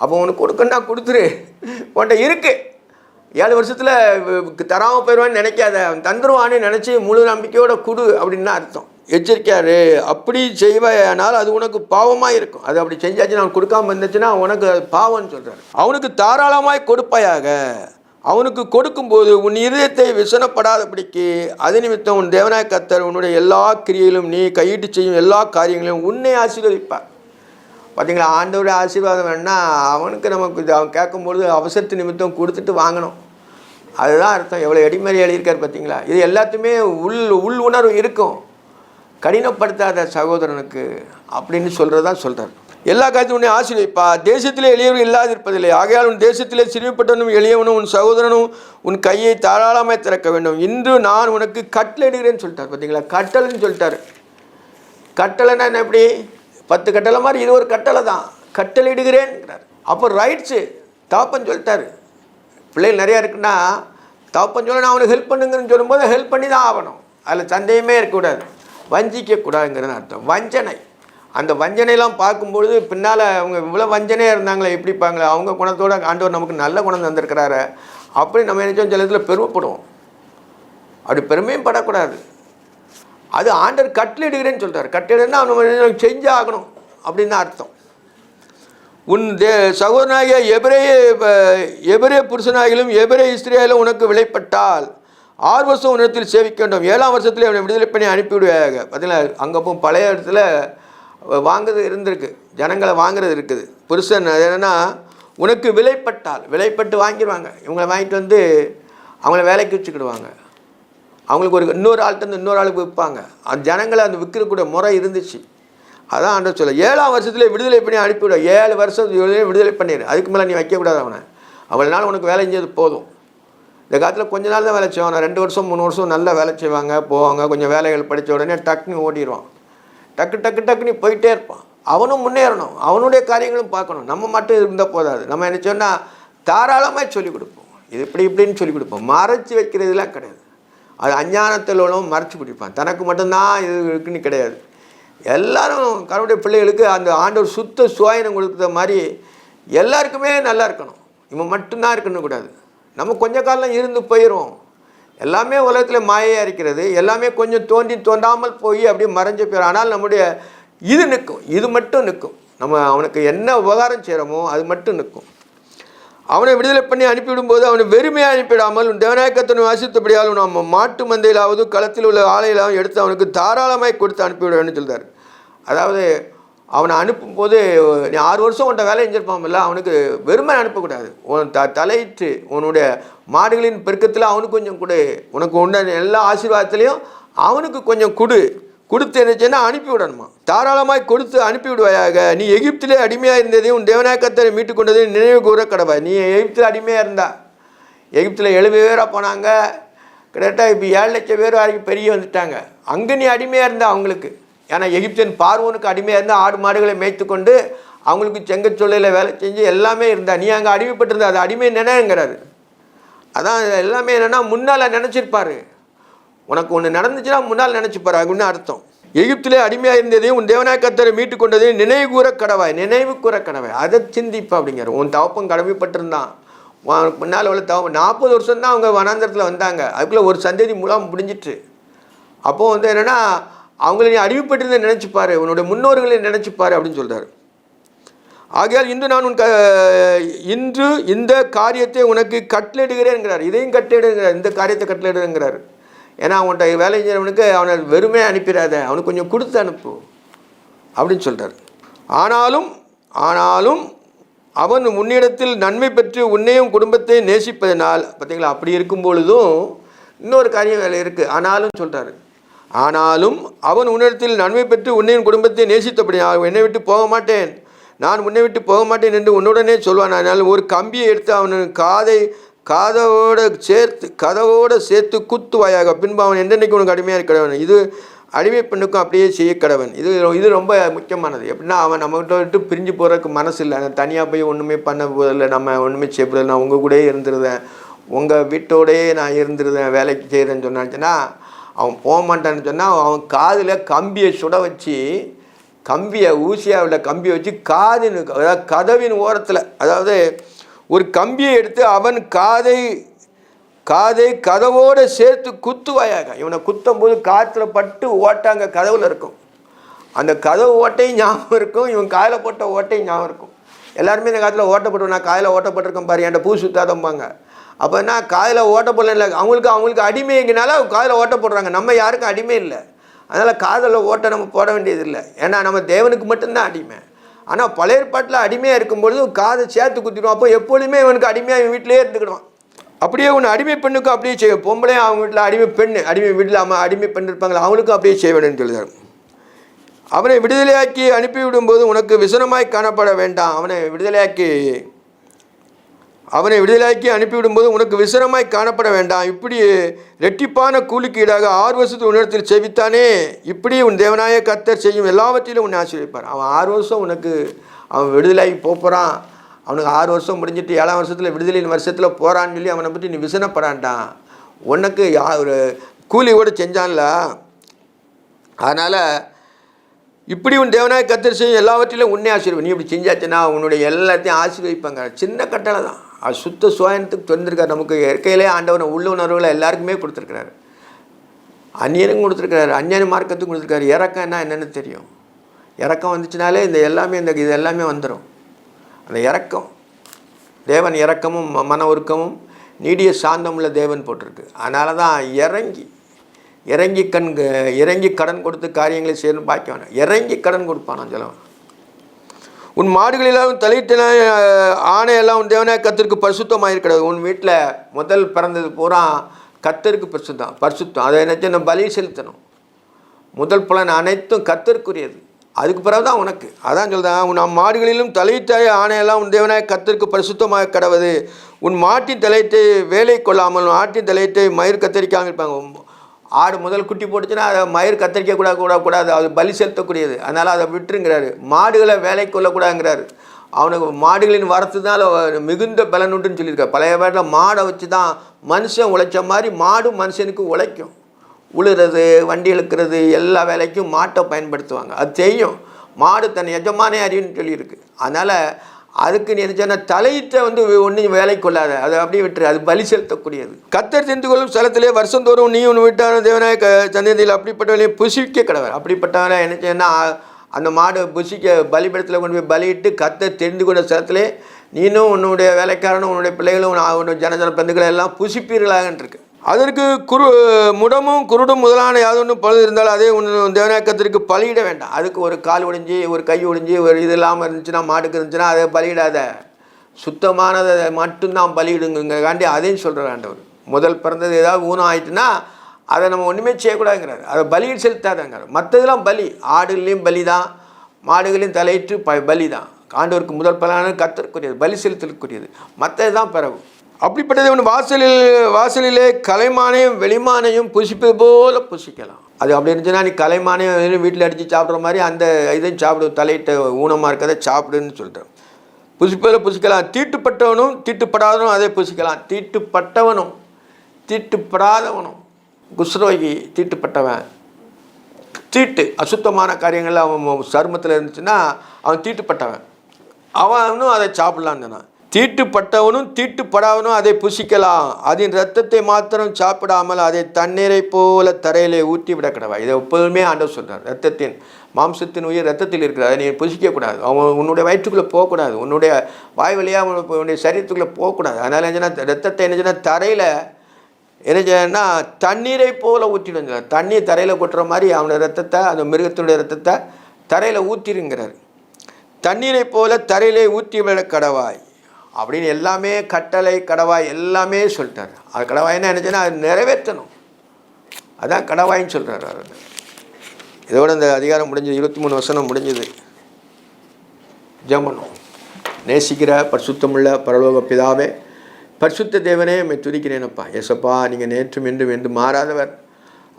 அப்போ உனக்கு கொடுக்கணுன்னா கொடுத்துரு, உன்ட்ட இருக்கு. 7 வருஷத்தில் தராமல் போயிடுவான்னு நினைக்காத, அவன் தந்துருவான்னு நினச்சி முழு நம்பிக்கையோட கொடு அப்படின்னு தான் அர்த்தம். எச்சரிக்கையாரு. அப்படி செய்வானால் அது உனக்கு பாவமாக இருக்கும். அது அப்படி செஞ்சாச்சுன்னா அவன் கொடுக்காமல் இருந்துச்சுன்னா உனக்கு அது பாவம்னு சொல்கிறார். அவனுக்கு தாராளமாய் கொடுப்பாயாக. அவனுக்கு கொடுக்கும்போது உன் இருதயத்தை விசனப்படாதபடிக்கு அது நிமித்தம் உன் தேவனாய கர்த்தர் உன்னுடைய எல்லா கிரியையிலும் நீ கையிட்டு செய்யும் எல்லா காரியங்களையும் உன்னை ஆசீர்வதிப்பார். பார்த்தீங்களா? ஆண்டவருடைய ஆசீர்வாதம் வேணுன்னா அவனுக்கு நமக்கு அவன் கேட்கும்பொழுது அவசரத்து நிமித்தம் கொடுத்துட்டு வாங்கணும். அதுதான் அர்த்தம். எவ்வளோ எடிமறி எழுதியிருக்கார் பார்த்தீங்களா? இது எல்லாத்தையுமே உள் உணர்வு இருக்கும். கடினப்படுத்தாத சகோதரனுக்கு அப்படின்னு சொல்கிறது தான் சொல்கிறார். எல்லா காரியத்தையும் உன்னை ஆசீர்வதிப்பா. தேசத்திலே எளியவர்கள் இல்லாதிருப்பதில்லை, ஆகையால் உன் தேசத்திலே சிறுமைப்பட்டவனும் எளியவனும் உன் சகோதரனும் உன் கையை தாராளமாய் திறக்க வேண்டும். இன்று நான் உனக்கு கட்டளையிடுகிறேன்னு சொல்லிட்டார். பார்த்தீங்களா? கட்டளைன்னு சொல்லிட்டார். கட்டளைன்னா என்ன? எப்படி 10 கட்டளை மாதிரி இது ஒரு கட்டளை தான். கட்டளையிடுகிறேன்ங்கிறார். அப்போ ரைட்ஸு தகப்பன் சொல்லிட்டாரு. பிள்ளைகள் நிறையா இருக்குன்னா தகப்பன் சொல்ல நான் அவனுக்கு ஹெல்ப் பண்ணுங்கன்னு சொல்லும்போது ஹெல்ப் பண்ணி தான் ஆகணும். அதில் சந்தேகமே இருக்கக்கூடாது, வஞ்சிக்கக்கூடாதுங்கிறது அர்த்தம். வஞ்சனை, அந்த வஞ்சனையெல்லாம் பார்க்கும்பொழுது பின்னால் அவங்க இவ்வளோ வஞ்சனையாக இருந்தாங்களே எப்படிப்பாங்களே, அவங்க குணத்தோடு ஆண்டவர் நமக்கு நல்ல குணம் தந்திருக்கிறாரு அப்படி நம்ம நினச்சோம். சில இதில் பெருமைப்படுவோம். அப்படி பெருமையும் படக்கூடாது. அது ஆண்டவர் கட்டளையிடுகிறேன்னு சொல்கிறார். கட்டளைன்னா அவன் செஞ்சு ஆகணும் அப்படின்னு தான் அர்த்தம். உன் சகோதரனாகிய எபிரே புருஷனாகிலும் எபிரே இஸ்ரேலும் உனக்கு விலைப்பட்டால் 6 வருஷம் உன்னிடத்தில் சேவிக்க வேண்டும். 7ஆம் வருஷத்துல அவனை விடுதலை பண்ணி அனுப்பிவிடுவாங்க. பார்த்தீங்களா? அங்கே போ பழைய இடத்துல வாங்குறது இருந்திருக்கு, ஜனங்களை வாங்குறது இருக்குது. புருஷன் என்னென்னா உனக்கு விலைப்பட்டு வாங்கிடுவாங்க. இவங்களை வாங்கிட்டு வந்து அவங்கள வேலைக்கு வச்சுக்கிடுவாங்க. அவங்களுக்கு ஒரு இன்னொரு ஆள்கிட்ட இன்னொரு ஆளுக்கு விற்பாங்க. அந்த ஜனங்களை அந்த விற்கிறக்கூடிய முறை இருந்துச்சு. அதான் ஆண்டவர் சொல்ல 7ஆம் வருஷத்துல விடுதலை பண்ணி அனுப்பிவிட. 7 வருஷம் விடுதலை பண்ணிடு, அதுக்கு மேலே நீ வைக்கக்கூடாது அவனை. அவ்வளோ நாள் உனக்கு வேலை செஞ்சது போதும். இந்த காலத்தில் கொஞ்ச நாள் தான் வேலை செய்வாங்க. 2 வருஷம் 3 வருஷம் நல்லா வேலை செய்வாங்க, போவாங்க. கொஞ்சம் வேலைகள் படித்த உடனே டக்குன்னு ஓடிடுவான். டக்குன்னு போயிட்டே இருப்பான். அவனும் முன்னேறணும், அவனுடைய காரியங்களும் பார்க்கணும். நம்ம மட்டும் இருந்தால் போதாது. நம்ம என்ன சொன்னால் தாராளமாக சொல்லிக் கொடுப்போம். இது இப்படின்னு சொல்லிக் கொடுப்போம். மறைச்சி வைக்கிறதுலாம் கிடையாது. அது அஞ்ஞானத்தில் உள்ளவன் மறைச்சி பிடிப்பான். தனக்கு மட்டும்தான் இது இருக்குன்னு கிடையாது. எல்லாரும் கடவுளுடைய பிள்ளைகளுக்கு அந்த ஆண்டவர் சுத்த சுவாயினம் கொடுக்குற மாதிரி எல்லாருக்குமே நல்லா இருக்கணும். இவன் மட்டும்தான் இருக்கணும் கூடாது. நம்ம கொஞ்ச காலம் இருந்து போயிடும். எல்லாமே உலகத்தில் மாயையாக இருக்கிறது. எல்லாமே கொஞ்சம் தோன்றாமல் போய் அப்படியே மறைஞ்சு போயிடும். ஆனால் நம்முடைய இது நிற்கும், இது மட்டும் நிற்கும். நம்ம அவனுக்கு என்ன உபகாரம் செய்கிறோமோ அது மட்டும் நிற்கும். அவனை விடுதலை பண்ணி அனுப்பிவிடும்போது அவனை வெறுமையாக அனுப்பிடாமல் தேவநாயகத்தனை வாசித்தபடியால் நம்ம மாட்டு மந்தையிலாவது களத்தில் உள்ள ஆலையிலாவது எடுத்து அவனுக்கு தாராளமாய் கொடுத்து அனுப்பிவிடுவேன்னு சொல்கிறார். அதாவது அவனை அனுப்பும்போது நீ 6 வருஷம் உன்ட்ட வேலை செஞ்சிருப்பான்ல, அவனுக்கு வெறுமை அனுப்பக்கூடாது. உன் தலையிட்டு உன்னுடைய மாடுகளின் பெருக்கத்தில் அவனுக்கு கொஞ்சம் கொடு, உனக்கு உண்டான எல்லா ஆசீர்வாதத்துலேயும் அவனுக்கு கொஞ்சம் கொடுத்து என்னச்சுன்னா அனுப்பிவிடணுமா. தாராளமாய் கொடுத்து அனுப்பிவிடுவாயாக. நீ எகிப்திலே அடிமையாக இருந்ததையும் உன் தேவநாயகத்தை மீட்டு கொண்டதையும் நினைவு கூற கடவை. நீ எகிப்தில் அடிமையாக இருந்தா, எகிப்தில் 70 பேராக போனாங்க, கிட்டத்தட்ட இப்போ 7 லட்சம் பேர் வரைக்கும் பெரிய வந்துட்டாங்க. அங்கே நீ அடிமையாக இருந்தா அவங்களுக்கு. ஏன்னா எகிப்தின் பார்வோனுக்கு அடிமையாக இருந்தால் ஆடு மாடுகளை மேய்த்து கொண்டு அவங்களுக்கு செங்கச்சொல்லையில் வேலை செஞ்சு எல்லாமே இருந்தா. நீ அங்கே அடிமைப்பட்டிருந்தா, அது அடிமை நினைங்கிறாரு. அதான் எல்லாமே என்னென்னா முன்னால் நினச்சிருப்பார். உனக்கு ஒன்று நடந்துச்சுன்னா முன்னால் நினச்சிப்பார் அப்படின்னு அர்த்தம். எகிப்திலே அடிமையாக இருந்ததையும் உன் தேவநாயகத்தை மீட்டு கொண்டதையும் நினைவு கூற கடவாய். அதை சிந்திப்பா அப்படிங்கிற. உன் தவப்பம் கடமைப்பட்டிருந்தான். முன்னால் உள்ள தவப்பம் 40 வருஷம் தான் அவங்க வனாந்தரத்தில் வந்தாங்க. அதுக்குள்ளே ஒரு சந்ததி மூலம் முடிஞ்சிட்டு. அப்போது என்னென்னா அவங்கள நீ அடிமைப்பட்டிருந்த நினச்சிப்பார், உன்னுடைய முன்னோர்களை நினச்சிப்பார் அப்படின்னு சொல்கிறார். ஆகையால் இன்று இந்த காரியத்தை உனக்கு கட்டளையிடுகிறேன்கிறார். இதையும் கட்டளையிடுங்கிறார், இந்த காரியத்தை கட்டளையிடுங்கிறார். ஏன்னா அவன்கிட்ட வேலை செய்கிறவனுக்கு அவனை வெறுமையாக அனுப்பிடாத, அவனுக்கு கொஞ்சம் கொடுத்து அனுப்பு அப்படின்னு சொல்கிறார். ஆனாலும் அவன் உன்னிடத்தில் நன்மை பெற்று உன்னையும் குடும்பத்தை நேசிப்பதனால், பார்த்தீங்களா, அப்படி இருக்கும் பொழுதும் இன்னொரு காரியம் வேலை இருக்குது. ஆனாலும் அவன் உன்னிடத்தில் நன்மை பெற்று உன்னையும் குடும்பத்தை நேசித்தபடினால் என்னை விட்டு போக மாட்டேன், நான் உன்னை விட்டு போக மாட்டேன் என்று உன்னுடனே சொல்வான். அதனால் ஒரு கம்பியை எடுத்து அவனுக்கு கதவோடு சேர்த்து குத்துவாயாக. பின்பு அவன் என்றென்னைக்கு உனக்கு அடிமையாக இருக்கடவன். இது அடிமை பெண்ணுக்கும் அப்படியே செய்ய கடவன். இது ரொம்ப முக்கியமானது. எப்படின்னா அவன் நம்மகிட்ட விட்டு பிரிஞ்சு போகிறதுக்கு மனசு இல்லை. நான் தனியாக போய் ஒன்றுமே பண்ண போதில்லை, நம்ம ஒன்றுமே செய்ய போதில்லை, நான் உங்கள் கூடயே இருந்துருந்தேன், உங்கள் வீட்டோடையே நான் இருந்துருந்தேன், வேலைக்கு செய்கிறேன்னு சொன்னாச்சுன்னா அவன் போக மாட்டான்னு சொன்னால் அவன் காதில் கம்பியை சுட வச்சு, ஊசியாக உள்ள கம்பியை வச்சு அதாவது கதவின் ஓரத்தில், அதாவது ஒரு கம்பியை எடுத்து அவன் காதை கதவோடு சேர்த்து குத்துவாயாக. இவனை குத்தும் போது காற்றுல பட்டு ஓட்டாங்க கதவுல இருக்கும். அந்த கதவு ஓட்டையும் ஞாபகம் இருக்கும், இவன் காதில் போட்ட ஓட்டையும் ஞாபகம் இருக்கும். எல்லாருமே இந்த காலத்தில் ஓட்டப்பட்டு, நான் காதில் ஓட்டப்பட்டிருக்கேன் பாரு, என்கிட்ட பூ சுத்தாதம்பாங்க. அப்போ என்ன, காதில் ஓட்டப்படல இல்லை, அவங்களுக்கு அடிமைங்கனால காதில் ஓட்ட போடுறாங்க. நம்ம யாருக்கும் அடிமை இல்லை, அதனால் காதில் ஓட்ட நம்ம போட வேண்டியதில்லை. ஏன்னா நம்ம தேவனுக்கு மட்டும்தான் அடிமை. ஆனால் பழைய ஏற்பாட்டில் அடிமையாக இருக்கும்பொழுது காதை சேர்த்து குத்திடுவோம். அப்போ எப்பொழுதுமே இவனுக்கு அடிமையாக இவன் வீட்டிலே இருந்துக்கிடுவான். அப்படியே ஒன்று அடிமை பெண்ணுக்கும் அப்படியே செய்யும். பொம்பளையும் அவங்க வீட்டில் அடிமை வீட்டில் அடிமை பெண் இருப்பாங்களா, அவனுக்கும் அப்படியே செய்ய வேணும்னு சொல்லுறாரு. அவனை விடுதலையாக்கி அனுப்பிவிடும்போது உனக்கு விசனமாய் காணப்பட வேண்டாம். அவனை விடுதலையாக்கி அனுப்பிவிடும்போது உனக்கு விசனமாய் காணப்பட வேண்டாம். இப்படி ரெட்டிப்பான கூலிக்கு ஈடாக 6 வருஷத்து உன்னிடத்தில் செவித்தானே, இப்படி உன் தேவனாய கர்த்தர் செய்யும் எல்லாவற்றிலும் உன்னை ஆசீர்வதிப்பார். அவன் 6 வருஷம் அவன் விடுதலையாகி போகிறான். அவனுக்கு 6 வருஷம் முடிஞ்சிட்டு 7ஆம் வருஷத்தில் விடுதலையின் வருஷத்தில் போகிறான்னு சொல்லி அவனை பற்றி நீ விசனப்படான்டான். உனக்கு ஒரு கூலியோடு செஞ்சான்ல, அதனால் இப்படி உன் தேவனாய கர்த்தர் செய்யும் எல்லாவற்றிலும் உன்னை ஆசீர்வதி. நீ இப்படி செஞ்சாச்சுன்னா உன்னுடைய எல்லாத்தையும் ஆசீர்வதிப்பாங்க. சின்ன கட்டளை தான், அது சுத்த சுயத்துக்கு தெரிஞ்சிருக்காரு. நமக்கு இயற்கையிலே ஆண்டவனை உள்ளுணர்வுகளை எல்லாருக்குமே கொடுத்துருக்கிறாரு. அந்நியனுக்கும் கொடுத்துருக்கிறாரு, அஞ்ஞான மார்க்கத்துக்கும் கொடுத்துருக்காரு. இறக்கம்னா என்னென்னு தெரியும். இறக்கம் வந்துச்சுனாலே இது எல்லாமே வந்துடும். அந்த இறக்கம், தேவன் இறக்கமும் மன உருக்கமும் நீடிய சாந்தமுள்ள தேவன் போட்டிருக்கு. அதனால தான் இறங்கி கடன் கொடுத்து காரியங்களை செய்யணும் பாக்கியவான. இறங்கி கடன் கொடுப்பானோ சொல்லவன். உன் மாடுகளெல்லாம் தலையிட்ட ஆணையெல்லாம் உன் தேவனாய கர்த்தருக்கு பரிசுத்தமாக இருக்கிறது. உன் வீட்டில் முதல் பிறந்தது பூரா கர்த்தருக்கு பரிசுத்தம். அதை என்ன பலி செலுத்தணும். முதல் பலன் அனைத்தும் கர்த்தருக்குரியது. அதுக்கு பிறகு தான் உனக்கு. அதான் சொல்லுதான், உன் மாடுகளிலும் தலையிட்ட ஆணையெல்லாம் உன் தேவனாய கர்த்தருக்கு பரிசுத்தமாக கடவுது. உன் மாட்டின் தலையத்தை வேலை கொள்ளாமல் ஆட்டின் தலையத்தை மயிர் கத்தரிக்காமல் இருப்பாங்க. ஆடு முதல் குட்டி போட்டுச்சுன்னா அதை மயிர் கத்தரிக்க கூடாது, அது பலி செலுத்தக்கூடியது. அதனால் அதை விட்டுருங்கிறாரு. மாடுகளை வேலை கொள்ளக்கூடாதுங்கிறாரு. அவனுக்கு மாடுகளின் வரத்து தான் மிகுந்த பலனுண்டுன்னு சொல்லியிருக்காரு. பழைய பேரில் மாடை வச்சு தான் மனுஷன் உழைச்ச மாதிரி மாடு மனுஷனுக்கு உழைக்கும். உழுறது, வண்டி இழுக்கிறது, எல்லா வேலைக்கும் மாட்டை பயன்படுத்துவாங்க. அது செய்யும். மாடு தன் எஜமானே அறிவுன்னு சொல்லியிருக்கு. அதனால் அதுக்கு நீ என்ன சொன்ன தலையிட்ட ஒன்றும் வேலை கொள்ளாத, அதை அப்படியே விட்டுரு, அது பலி செலுத்தக்கூடியது. கர்த்தர் தெரிந்து கொள்ளும் ஸ்தலத்திலே வருஷந்தோறும் நீ உன் வீட்டான தேவனாய சந்ததியில் அப்படிப்பட்டவர்களையும் புசிக்க கடவர். அப்படிப்பட்டவரை என்ன செய்யணும், அந்த மாடு புசிக்க பலிபடத்தில் கொண்டு போய் பலியிட்டு கர்த்தர் தெரிந்து கொண்ட ஸ்தலத்திலே நீனும் உன்னுடைய வேலைக்காரனும் உன்னுடைய பிள்ளைகளும் உன்னுடைய ஜனஜன பந்துக்களை எல்லாம் புசிப்பீர்களாகன்றிருக்கு. அதற்கு முடமும் குருடும் முதலான யாதொன்றும் பழுது இருந்தாலும் அதே தேவநாயக்கத்திற்கு பலியிட வேண்டாம். அதுக்கு ஒரு கால் ஒடிஞ்சி ஒரு கை ஒடிஞ்சி ஒரு இது இல்லாமல் இருந்துச்சுன்னா, மாட்டுக்கு இருந்துச்சுன்னா அதை பலியிடாத, சுத்தமானதை மட்டும்தான் பலியிடுங்காண்டி அதையும் சொல்கிற ஆண்டவர். முதல் பிறந்தது ஏதாவது ஊனம் ஆயிட்டுன்னா அதை நம்ம ஒன்றுமே செய்யக்கூடாதுங்கிறார், அதை பலியிட்டு செலுத்தாதங்கிறார். மற்றதெல்லாம் பலி, ஆடுகளையும் பலி தான், மாடுகளையும் தலையிட்டு பலி தான். ஆண்டவருக்கு முதல் பலனான கர்த்தருக்குரியது, பலி செலுத்தலுக்குரியது, மற்றது தான் பிறகு. அப்படிப்பட்டது வாசலிலே கலைமானையும் வெளிமானையும் புசிப்பது போல புசிக்கலாம். அது அப்படி இருந்துச்சுன்னா நீ கலைமானையும் வீட்டில் அடித்து சாப்பிட்ற மாதிரி அந்த இதையும் சாப்பிடு, தலையிட்ட ஊனமாக இருக்கிறத சாப்பிடுன்னு சொல்லிட்டேன். புசிப்பதில் புசிக்கலாம். தீட்டுப்பட்டவனும் தீட்டுப்படாதவனும் அதை புசிக்கலாம். தீட்டுப்பட்டவனும் தீட்டுப்படாதவனும், குஷ்ரோகி தீட்டுப்பட்டவன், தீட்டு அசுத்தமான காரியங்கள் அவன் சருமத்தில் இருந்துச்சுன்னா அவன் தீட்டுப்பட்டவன், அவனும் அதை சாப்பிடலான்னு. தீட்டுப்பட்டவனும் தீட்டுப்படாதவனும் அதை புசிக்கலாம். அதன் இரத்தத்தை மாத்திரம் சாப்பிடாமல் அதை தண்ணீரை போல தரையிலே ஊற்றி விட கிடவா. இதை எப்போதுமே ஆண்டவர் சொல்கிறார். ரத்தத்தின் மாம்சத்தின் உயிர் ரத்தத்தில் இருக்கிற அதை நீ புசிக்கக்கூடாது. அவன் உன்னுடைய வயிற்றுக்குள்ளே போகக்கூடாது, உன்னுடைய வாய் வழியாக உன்னுடைய சரீரத்துக்குள்ளே போகக்கூடாது. அதனால் என்னச்சுன்னா ரத்தத்தை என்னச்சுன்னா தரையில் என்ன செய்யணும்னா தண்ணீரை போல் ஊற்றிடுங்க. தண்ணீர் தரையில் கொட்டுற மாதிரி அவனுடைய ரத்தத்தை, அந்த மிருகத்தினுடைய ரத்தத்தை தரையில் ஊற்றிடுங்கிறார். தண்ணீரை போல தரையிலே ஊற்றி விட கடவாய் அப்படின்னு எல்லாமே கட்டளை கடவாய் எல்லாமே சொல்லிட்டார். அது கடவாய்னா என்னச்சுன்னா அது நிறைவேற்றணும், அதான் கடவாயின்னு சொல்கிறார். அவர் இதோட இந்த அதிகாரம் முடிஞ்சது, 23 வசனம் முடிஞ்சது. ஜெபம். நேசிக்கிற பரிசுத்தமுள்ள பரலோக பிதாவே, பரிசுத்த தேவனே, உம்மை துதிக்கிறேனப்பா. ஏசப்பா, நீங்கள் நேற்றும் என்றும் மாறாதவர்.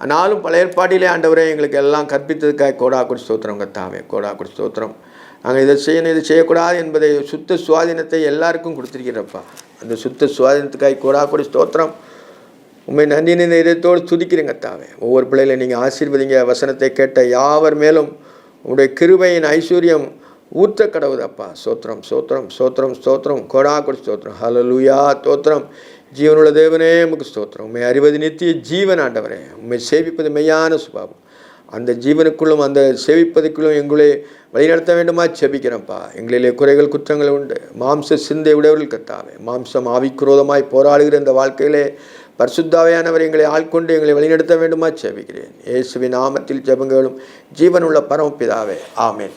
ஆனாலும் பழைய ஏற்பாட்டிலே ஆண்டவரே எங்களுக்கு எல்லாம் கற்பித்ததுக்காக கோடாக்குடி ஸ்தோத்திரம் கர்த்தாவே, கோடாக்குடி ஸ்தோத்திரம். நாங்கள் இதை செய்யணும் இது செய்யக்கூடாது என்பதை சுத்த சுவாதீனத்தை எல்லாருக்கும் கொடுத்துருக்கிறப்பா. அந்த சுத்த சுவாதீனத்துக்காக கோடாக்குடி ஸ்தோத்திரம். உண்மை நன்றி நின்ற இதயத்தோடு துதிக்கிறேங்க கர்த்தாவே. ஒவ்வொரு பிள்ளைகளை நீங்கள் ஆசீர்வதிங்க. வசனத்தை கேட்ட யாவர் மேலும் உங்களுடைய கிருபையின் ஐஸ்வர்யம் ஊற்ற கடவுதப்பா. ஸ்தோத்திரம் ஸ்தோத்திரம் ஸ்தோத்திரம் ஸ்தோத்திரம், கோடாக்குடி ஸ்தோத்திரம். ஹல்லேலூயா ஸ்தோத்திரம். ஜீவனுள்ள தேவனே உமக்கு ஸ்தோத்திரம். உண்மை அறிவது நித்திய ஜீவன் ஆண்டவரே. உண்மை சேவிப்பது மெய்யான சுபாவம். அந்த ஜீவனுக்குள்ளும் அந்த சேவிப்பதுக்குள்ளும் எங்களை வழிநடத்த வேண்டுமா செபிக்கிறேன்ப்பா. எங்களிலே குறைகள் குற்றங்கள் உண்டு. மாம்ச சிந்தை உடையவர்கள் கர்த்தாவே, மாம்சம் ஆவிக்குரோதமாய் போராடுகிற இந்த வாழ்க்கையிலே பரிசுத்தாவியானவர் எங்களை ஆட்கொண்டு எங்களை வழிநடத்த வேண்டுமா செபிக்கிறேன். இயேசுவின் நாமத்தில் ஜெபங்களும் ஜீவனுள்ள பரமபிதாவே, ஆமென்.